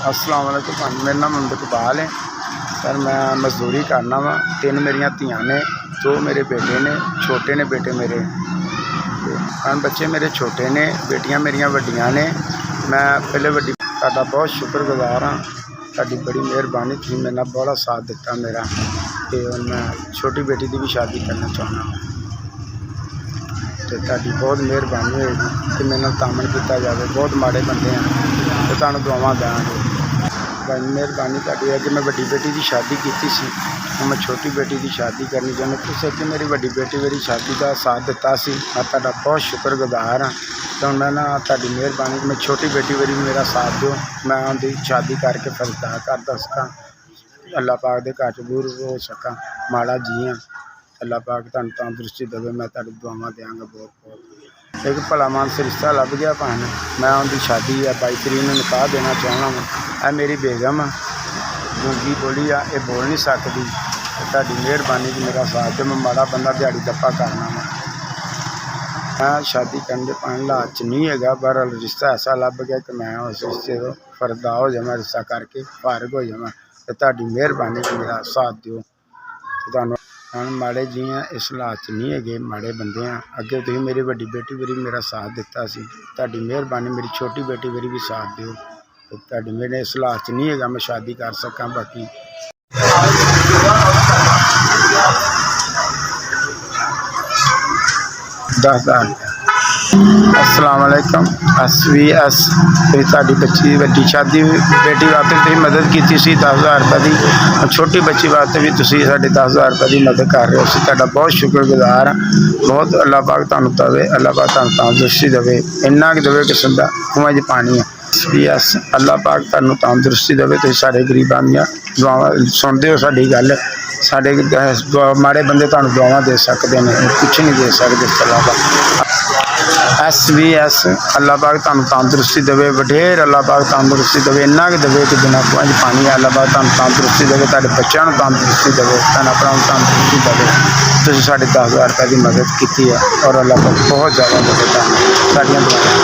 अस्सलाम वालेकुम। मेरा नाम मोहम्मद इकबाल है सर। मैं मजदूरी करना वा। 3 मेरिया धियां ने, 2 मेरे बेटे ने, छोटे ने बेटे मेरे। बच्चे मेरे छोटे ने, बेटियां मेरिया वड्डियां ने। मैं पहले वड्डी तुहाडा बहुत शुक्रगुजार हाँ। तुहाडी बड़ी मेहरबानी, तुसीं मेरे नाल बड़ा साथ दिता मेरा। ते मैं छोटी बेटी की भी शादी करना चाहना तो तुहाडी बहुत मेहरबानी होएगी कि मेरे नाल तामन किया जाए। बहुत माड़े बंदे हैं तो तुहानूं दुआवां देवांगे। भाई मेहरबानी तुहाडी है कि मैं वड्डी बेटी की शादी की सी, मैं छोटी बेटी की शादी करनी चाहूँगा। तुसीं कि मेरी वड्डी बेटी मेरी शादी का साथ दिता सी, मैं तुहाडा बहुत शुक्रगुजार हाँ। तो मैं ना तुहाडी मेहरबानी मैं छोटी बेटी मेरी मेरा साथ दो, मैं उनकी शादी करके फलदा कर सकां। अल्लाह पाक दे घर च दूर हो सकां। माड़ा जी हाँ, अल्लाह पाक तुहानूं तंदुरुस्ती देवे। मैं तुहाडी दुआवां देंगा बहुत बहुत। एक भला मानस रिश्ता लभ गया भैन, मैं उनकी शादी है 22 तरीक में निकाह देना चाहना वा। है मेरी बेगम आ, गूंगी बोली आ, ये बोल नहीं सकती। तुहाडी मेहरबानी की मेरा साथ दे। मैं माड़ा बंदा दिहाड़ी दप्पा करना वा। मैं शादी करने पाने हालात च नहीं है। बहरहाल रिश्ता ऐसा लभ गया कि मैं उस रिश्ते तो फरदा हो जावां, रिश्ता करके फारग हो जावां। तो तुहाडी मेहरबानी की मेरा साथ दिओ। तुहानूं हम माड़े जी हैं, इस हालात च नहीं है, माड़े बंदे हैं। अगे तुसीं मेरी वड्डी बेटी मेरी मेरा साथ दिता सी, तुहाडी मेहरबानी। मेरी छोटी बेटी मेरी भी साथ दिओ। तो तुहाडी मेरे इस हालात च नहीं है मैं शादी कर सकां। बाकी अस्सलाम वालेकुम। SVS तुहाडी बच्ची वड्डी शादी बेटी वास्ते तुसीं मदद की सी 10,000 रुपये की। छोटी बच्ची वास्ते भी तुसीं साढ़े 10,000 रुपये की मदद कर रहे हो। असीं तुहाडा बहुत शुक्रगुजार हाँ। बहुत अल्लाह पाक तुहानूं देवे, अल्लाह पाक तुहानूं तंदुरुस्ती देवे। इन्ना कि देवे किस्म दा खूहां च पानी है। SVS अल्लाह पाक तुहानूं तंदुरुस्ती देवे। तुसीं साढ़े गरीबां दीआं दुआवां सुनदे हो साडी गल। साढ़े माड़े बंदे तुहानूं दुआवां दे सकदे ने, कुछ नहीं दे सकदे इस तो अलावा। SVS अल्लाह पाक तुहानूं तंदुरुस्ती देवे, वढेर अल्लाह पाक तंदुरुस्ती देवे। इन्ना कि देवे कि बिना खूहां च पानी है। अल्लाह पाक तुहानूं तंदुरुस्ती देवे, तुहाडे बच्चों नूं तंदुरुस्ती देवे, भैणां भरावां नूं तंदुरुस्ती देवे। तुसीं साढ़े 10,000 रुपये की मदद की है और अल्लाह पाक बहुत ज़्यादा देवे तुहानूं। साडियां दुआवां।